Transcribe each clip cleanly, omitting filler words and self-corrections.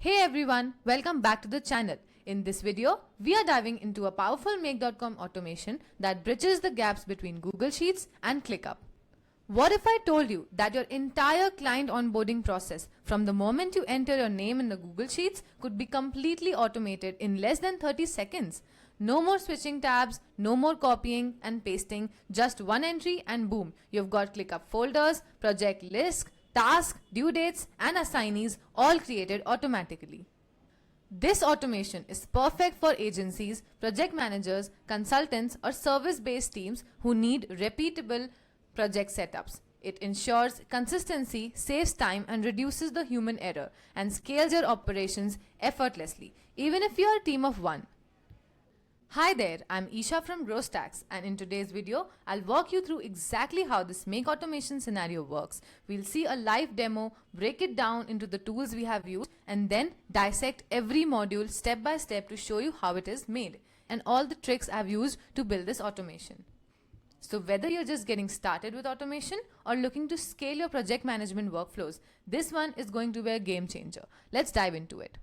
Hey everyone, welcome back to the channel. In this video, we are diving into a powerful Make.com automation that bridges the gaps between Google Sheets and Clickup. What if I told you that your entire client onboarding process from the moment you enter your name in the Google Sheets could be completely automated in less than 30 seconds? No more switching tabs, no more copying and pasting, just one entry and boom, you've got ClickUp folders, project lists, tasks, due dates and assignees all created automatically. This automation is perfect for agencies, project managers, consultants or service-based teams who need repeatable project setups. It ensures consistency, saves time and reduces the human error and scales your operations effortlessly, even if you are a team of one. Hi there, I'm Isha from GrowStacks, and in today's video, I'll walk you through exactly how this Make automation scenario works. We'll see a live demo, break it down into the tools we have used, and then dissect every module step by step to show you how it is made and all the tricks I've used to build this automation. So whether you're just getting started with automation or looking to scale your project management workflows, this one is going to be a game changer. Let's dive into it.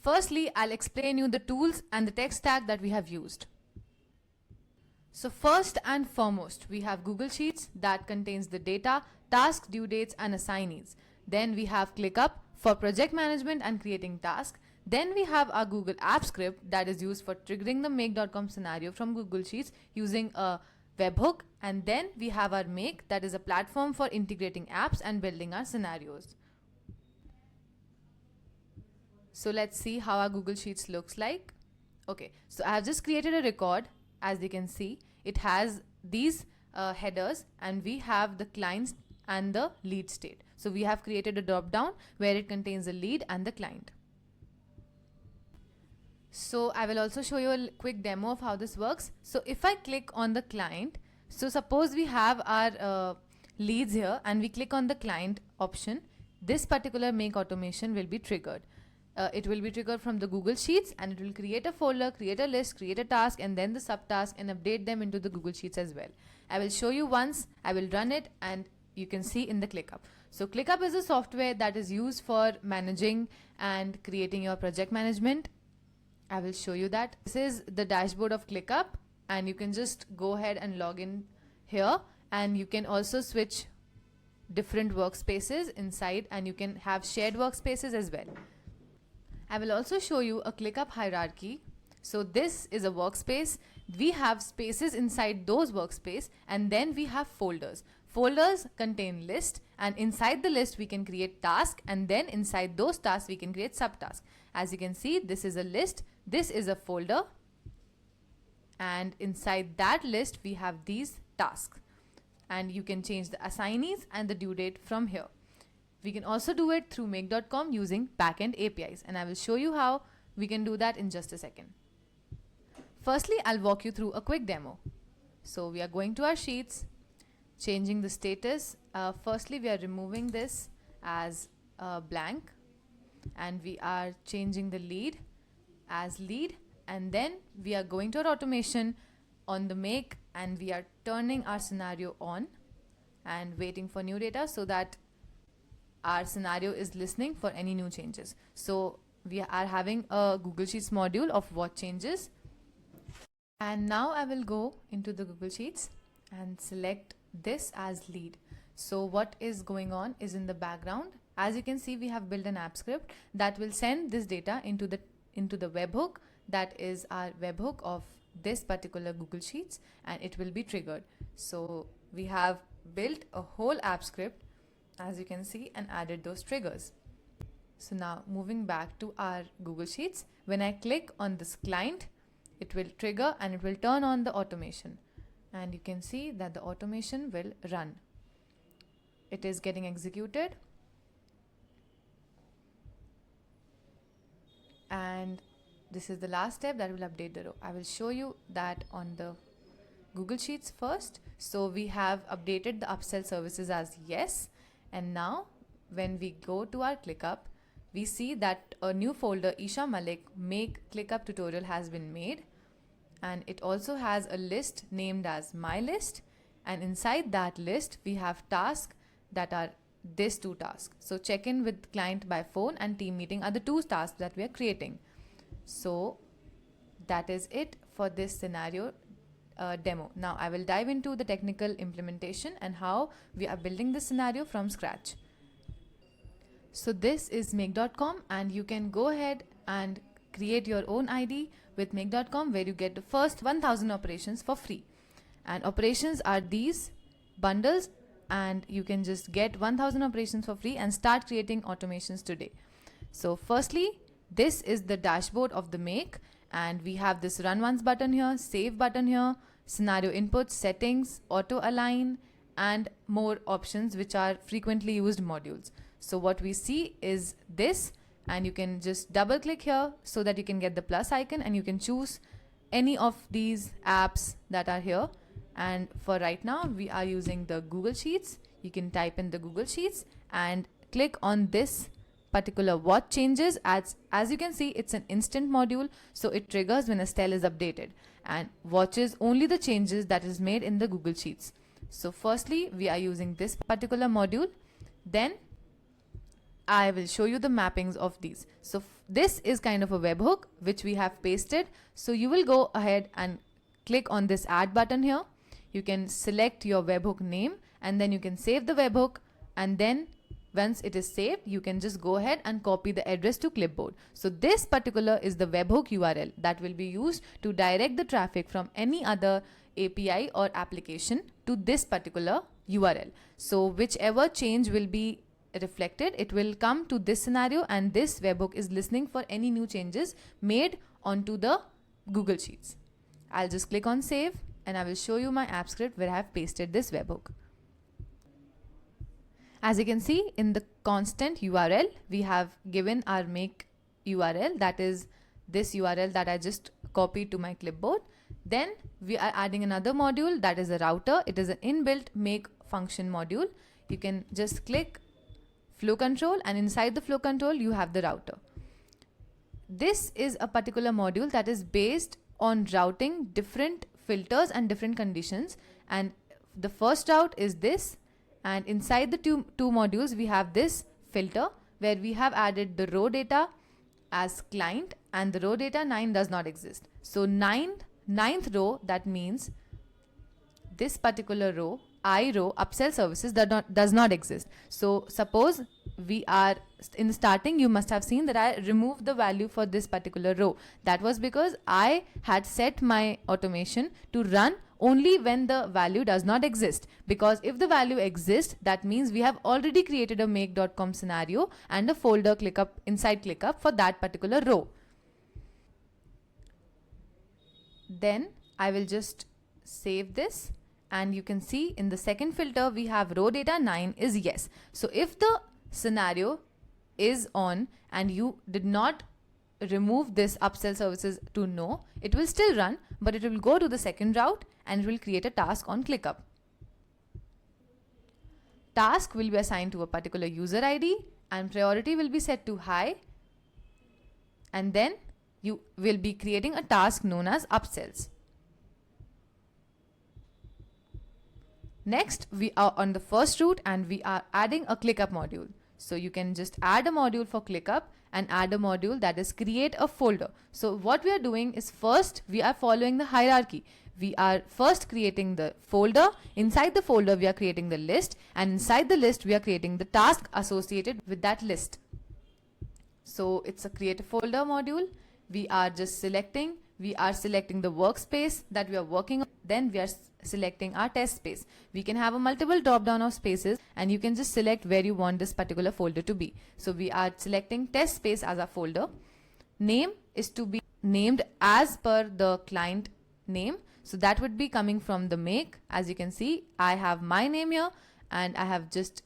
Firstly, I'll explain you the tools and the tech stack that we have used. So first and foremost, we have Google Sheets that contains the data, tasks, due dates and assignees. Then we have ClickUp for project management and creating tasks. Then we have our Google App script that is used for triggering the Make.com scenario from Google Sheets using a webhook. And then we have our Make, that is a platform for integrating apps and building our scenarios. So let's see how our Google Sheets looks like. Okay, so I have just created a record. As you can see, it has these headers and we have the clients and the lead state. So we have created a drop down where it contains the lead and the client. So I will also show you a quick demo of how this works. So if I click on the client, so suppose we have our leads here and we click on the client option, this particular Make automation will be triggered. It will be triggered from the Google Sheets and it will create a folder, create a list, create a task and then the subtask and update them into the Google Sheets as well. I will show you once, I will run it and you can see in the ClickUp. So ClickUp is a software that is used for managing and creating your project management. I will show you that. This is the dashboard of ClickUp and you can just go ahead and log in here and you can also switch different workspaces inside and you can have shared workspaces as well. I will also show you a ClickUp hierarchy. So this is a workspace. We have spaces inside those workspaces and then we have folders. Folders contain lists and inside the list we can create tasks and then inside those tasks we can create subtasks. As you can see, this is a list, this is a folder and inside that list we have these tasks and you can change the assignees and the due date from here. We can also do it through Make.com using backend APIs and I will show you how we can do that in just a second. Firstly, I'll walk you through a quick demo. So we are going to our sheets, changing the status. Firstly, we are removing this as blank and we are changing the lead as lead and then we are going to our automation on the Make and we are turning our scenario on and waiting for new data so that our scenario is listening for any new changes. So we are having a Google Sheets module of what changes. And now I will go into the Google Sheets and select this as lead. So what is going on is in the background. As you can see, we have built an app script that will send this data into the webhook. That is our webhook of this particular Google Sheets and it will be triggered. So we have built a whole app script, as you can see, and added those triggers. So now moving back to our Google Sheets, when I click on this client, it will trigger and it will turn on the automation. And you can see that the automation will run. It is getting executed. And this is the last step that will update the row. I will show you that on the Google Sheets first. So we have updated the upsell services as yes. And now when we go to our ClickUp, we see that a new folder Isha Malik Make ClickUp tutorial has been made and it also has a list named as my list and inside that list we have tasks that are these two tasks. So check in with client by phone and team meeting are the two tasks that we are creating. So that is it for this scenario demo. Now I will dive into the technical implementation and how we are building this scenario from scratch. So this is make.com, and you can go ahead and create your own ID with make.com, where you get the first 1000 operations for free. And operations are these bundles, and you can just get 1000 operations for free and start creating automations today. So firstly, this is the dashboard of the make, and we have this run once button here, save button here, scenario inputs, settings, auto align, and more options which are frequently used modules. So what we see is this, and you can just double click here so that you can get the plus icon, and you can choose any of these apps that are here. And for right now, we are using the Google Sheets. You can type in the Google Sheets and click on this particular watch changes. As you can see, it's an instant module, so it triggers when a cell is updated and watches only the changes that is made in the Google Sheets. So firstly, we are using this particular module. Then I will show you the mappings of these. So this is kind of a webhook which we have pasted. So you will go ahead and click on this add button here. You can select your webhook name, and then you can save the webhook, and then once it is saved, you can just go ahead and copy the address to clipboard. So this particular is the webhook URL that will be used to direct the traffic from any other API or application to this particular URL. So whichever change will be reflected, it will come to this scenario, and this webhook is listening for any new changes made onto the Google Sheets. I'll just click on save, and I will show you my app script where I have pasted this webhook. As you can see in the constant URL, we have given our make URL, that is this URL that I just copied to my clipboard. Then we are adding another module, that is a router. It is an inbuilt make function module. You can just click flow control, and inside the flow control you have the router. This is a particular module that is based on routing different filters and different conditions, and the first route is this, and inside the two modules we have this filter where we have added the row data as client, and the row data 9 does not exist. So ninth row, that means this particular row, I row, upsell services, does not exist. So suppose we are in the starting, you must have seen that I removed the value for this particular row. That was because I had set my automation to run only when the value does not exist, because if the value exists, that means we have already created a make.com scenario and a folder ClickUp inside ClickUp for that particular row. Then I will just save this, and you can see in the second filter we have row data 9 is yes. So if the scenario is on and you did not remove this upsell services to no, it will still run, but it will go to the second route and it will create a task on ClickUp. Task will be assigned to a particular user ID, and priority will be set to high, and then you will be creating a task known as upsells. Next, we are on the first route and we are adding a ClickUp module. So you can just add a module for ClickUp and add a module that is create a folder. So what we are doing is, first we are following the hierarchy. We are first creating the folder. Inside the folder we are creating the list, and inside the list we are creating the task associated with that list. So it's a create a folder module. We are just selecting the workspace that we are working on. Then we are selecting our test space. We can have a multiple drop down of spaces, and you can just select where you want this particular folder to be. So we are selecting test space as a folder. Name is to be named as per the client name. So that would be coming from the make. As you can see, I have my name here, and I have just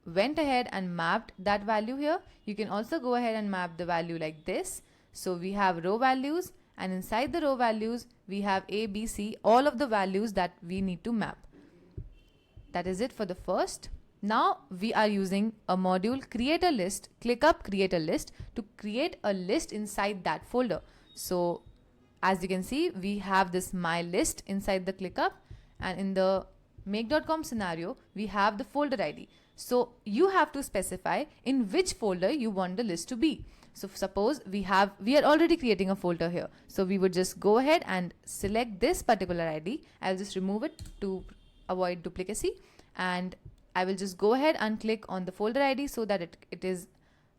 went ahead and mapped that value here. You can also go ahead and map the value like this. So we have row values, and inside the row values we have A, B, C, all of the values that we need to map. That is it for the first. Now we are using a module create a list, ClickUp create a list, to create a list inside that folder. So as you can see, we have this my list inside the ClickUp, and in the make.com scenario we have the folder ID. So you have to specify in which folder you want the list to be. So suppose we are already creating a folder here. So we would just go ahead and select this particular ID. I'll just remove it to avoid duplicacy, and I will just go ahead and click on the folder ID so that it is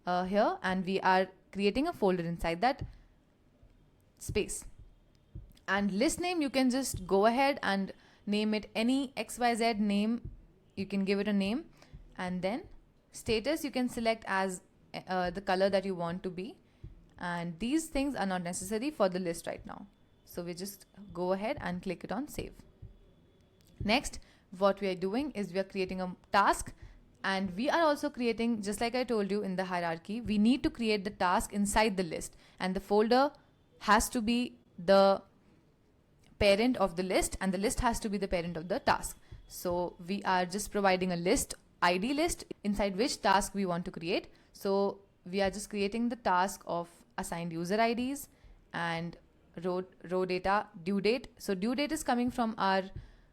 here, and we are creating a folder inside that space. And list name, you can just go ahead and name it any XYZ name. You can give it a name, and then status you can select as the color that you want to be, and these things are not necessary for the list right now. So we just go ahead and click it on save. Next, what we are doing is we are creating a task, and we are also creating, just like I told you in the hierarchy, we need to create the task inside the list, and the folder has to be the parent of the list, and the list has to be the parent of the task. So we are just providing a list, ID list, inside which task we want to create. So we are just creating the task of assigned user IDs and row data, due date. So due date is coming from our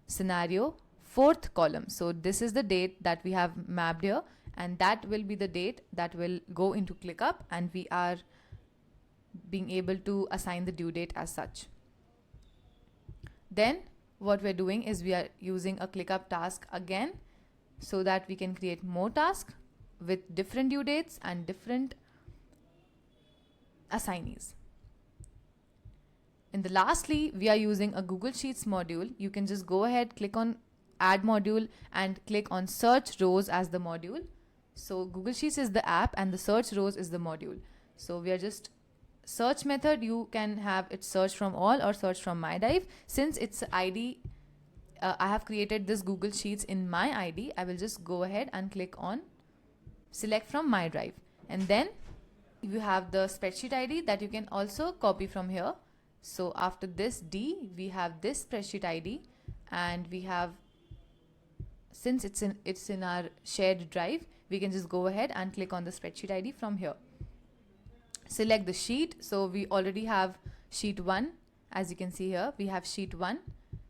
scenario 4th column. So this is the date that we have mapped here, and that will be the date that will go into ClickUp, and we are being able to assign the due date as such. Then what we're doing is we are using a ClickUp task again so that we can create more tasks with different due dates and different assignees. And lastly, we are using a Google Sheets module. You can just go ahead, click on add module, and click on search rows as the module. So Google Sheets is the app and the search rows is the module. So we are just search method, you can have it search from all or search from my drive. Since it's ID, I have created this Google Sheets in my ID. I will just go ahead and click on select from my drive, and then you have the spreadsheet ID that you can also copy from here. So after this D, we have this spreadsheet ID, and we have, since it's in our shared drive, we can just go ahead and click on the spreadsheet ID from here. Select the sheet. So we already have sheet 1. As you can see here, we have sheet 1.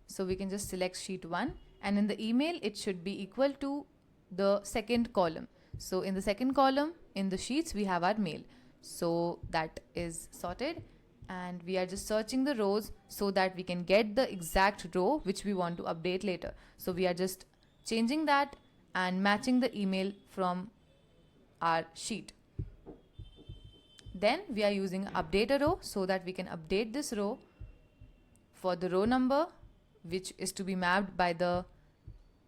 So we can just select sheet 1, and in the email it should be equal to the second column. So in the second column in the sheets we have our mail. So that is sorted, and we are just searching the rows so that we can get the exact row which we want to update later. So we are just changing that and matching the email from our sheet. Then we are using update a row so that we can update this row for the row number, which is to be mapped by the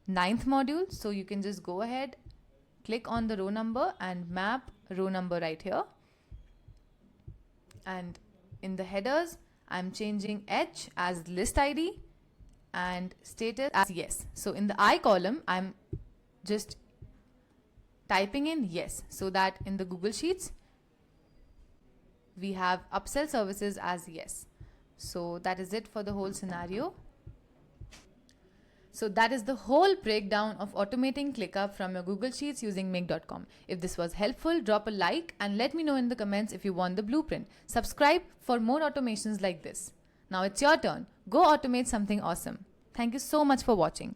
9th module. So you can just go ahead, click on the row number and map row number right here. And in the headers, I'm changing H as list ID and status as yes. So in the I column, I'm just typing in yes, so that in the Google Sheets, we have upsell services as yes. So that is it for the whole scenario. So that is the whole breakdown of automating ClickUp from your Google Sheets using Make.com. If this was helpful, drop a like and let me know in the comments if you want the blueprint. Subscribe for more automations like this. Now it's your turn. Go automate something awesome. Thank you so much for watching.